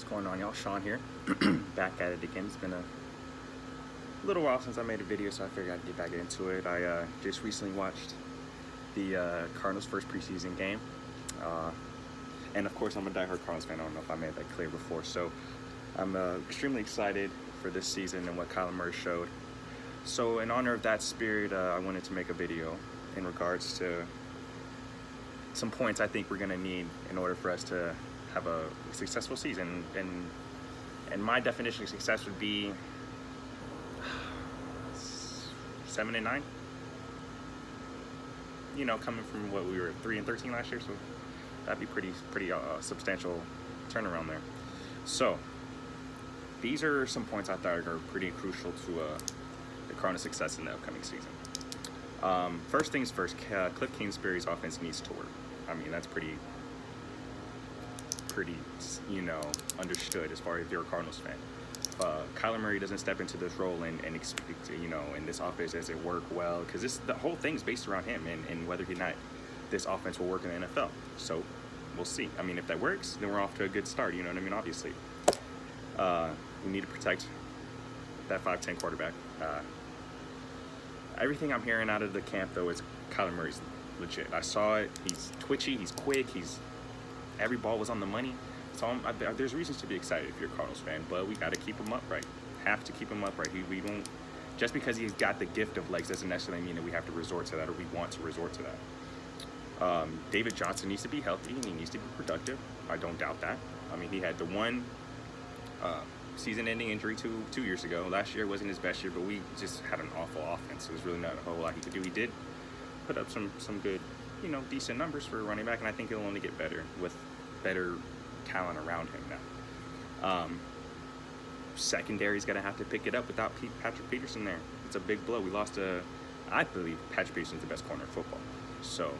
What's going on, y'all? Sean here. Back at it again. It's been a little while since I made a video, so I figured I'd get back into it. I just recently watched the Cardinals' first preseason game. And of course, I'm a diehard Cardinals fan. I don't know if I made that clear before. So I'm extremely excited for this season and what Kyler Murray showed. So in honor of that spirit, I wanted to make a video in regards to some points I think we're going to need in order for us to have a successful season. And my definition of success would be 7 and 9. You know, coming from what we were 3 and 13 last year, so that'd be pretty substantial turnaround there. So these are some points I thought are pretty crucial to the Cardinals' success in the upcoming season. First things first, Cliff Kingsbury's offense needs to work. I mean, that's pretty understood as far as if you're a Cardinals fan. Kyler Murray doesn't step into this role and expect, in this offense, does it work well? Because the whole thing's based around him and whether or not this offense will work in the NFL. So we'll see. I mean, if that works, then we're off to a good start. You know what I mean? Obviously, we need to protect that 5'10" quarterback. Everything I'm hearing out of the camp, though, is Kyler Murray's legit. I saw it. He's twitchy. He's quick. Every ball was on the money. So there's reasons to be excited if you're a Cardinals fan, but we got to keep him upright. Have to keep him upright. We don't, just because he's got the gift of legs doesn't necessarily mean that we have to resort to that or we want to resort to that. David Johnson needs to be healthy and he needs to be productive. I don't doubt that. I mean, he had the one season-ending injury two years ago. Last year wasn't his best year, but we just had an awful offense. So there's really not a whole lot he could do. He did put up some good, decent numbers for a running back, and I think he'll only get better with better talent around him now. Secondary's going to have to pick it up without Patrick Peterson there. It's a big blow. We lost I believe Patrick Peterson's the best corner in football. So,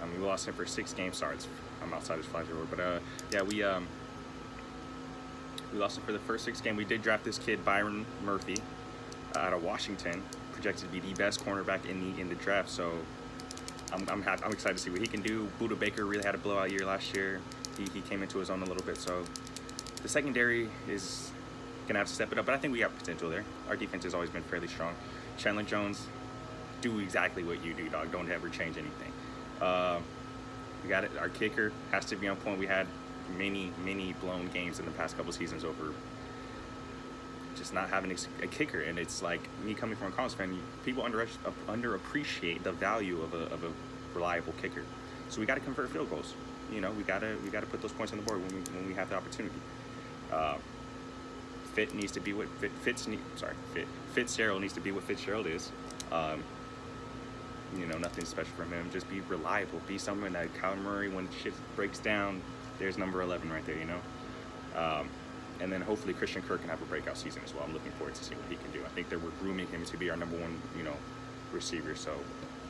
I mean, we lost him for 6 games. Sorry, I'm outside his flag word, but yeah, we lost him for the first 6 games. We did draft this kid Byron Murphy out of Washington, projected to be the best cornerback in the draft. So I'm excited to see what he can do. Buda Baker really had a blowout year last year. He came into his own a little bit. So the secondary is gonna have to step it up, but I think we got potential there. Our defense has always been fairly strong. Chandler Jones, do exactly what you do, dog. Don't ever change anything. We got it. Our kicker has to be on point. We had many blown games in the past couple seasons over just not having a kicker, and it's like me coming from a Cardinals fan. People underappreciate the value of a reliable kicker. So we got to convert field goals. We got to put those points on the board when we have the opportunity. Fitzgerald needs to be what Fitzgerald is. Nothing special from him. Just be reliable. Be someone that Kyler Murray, when shit breaks down, there's number 11 right there. And then hopefully Christian Kirk can have a breakout season as well. I'm looking forward to seeing what he can do. I think that we're grooming him to be our number 1, receiver. So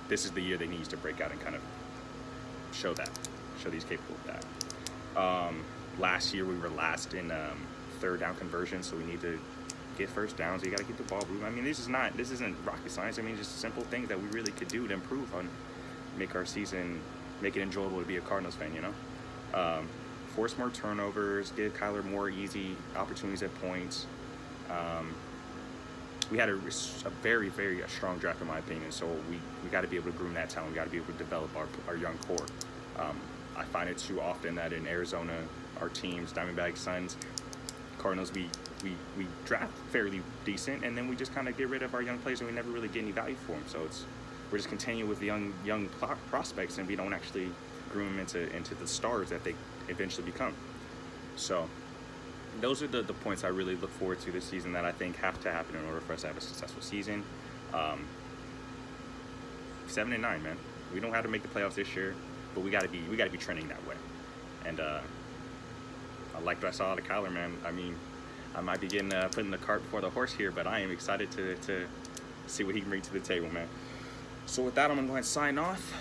this is the year that he needs to break out and kind of show that he's capable of that. Last year we were last in third down conversion, so we need to get first downs. You got to keep the ball moving. I mean, this isn't rocket science. I mean, just simple things that we really could do to improve on, make our season, make it enjoyable to be a Cardinals fan. Force more turnovers, give Kyler more easy opportunities at points. We had a very, very strong draft in my opinion, so we got to be able to groom that talent. We got to be able to develop our young core. I find it too often that in Arizona, our teams, Diamondbacks, Suns, Cardinals, we draft fairly decent, and then we just kind of get rid of our young players, and we never really get any value for them. So we're just continuing with the young prospects, and we don't actually groom them into the stars that they eventually become. So those are the points I really look forward to this season that I think have to happen in order for us to have a successful season. 7 and 9, man. We don't have to make the playoffs this year, but we gotta be trending that way. And I like what I saw out of Kyler, man. I mean, I might be putting the cart before the horse here, but I am excited to see what he can bring to the table, man. So with that, I'm going to sign off.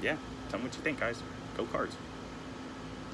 Yeah, tell me what you think, guys. Go Cards.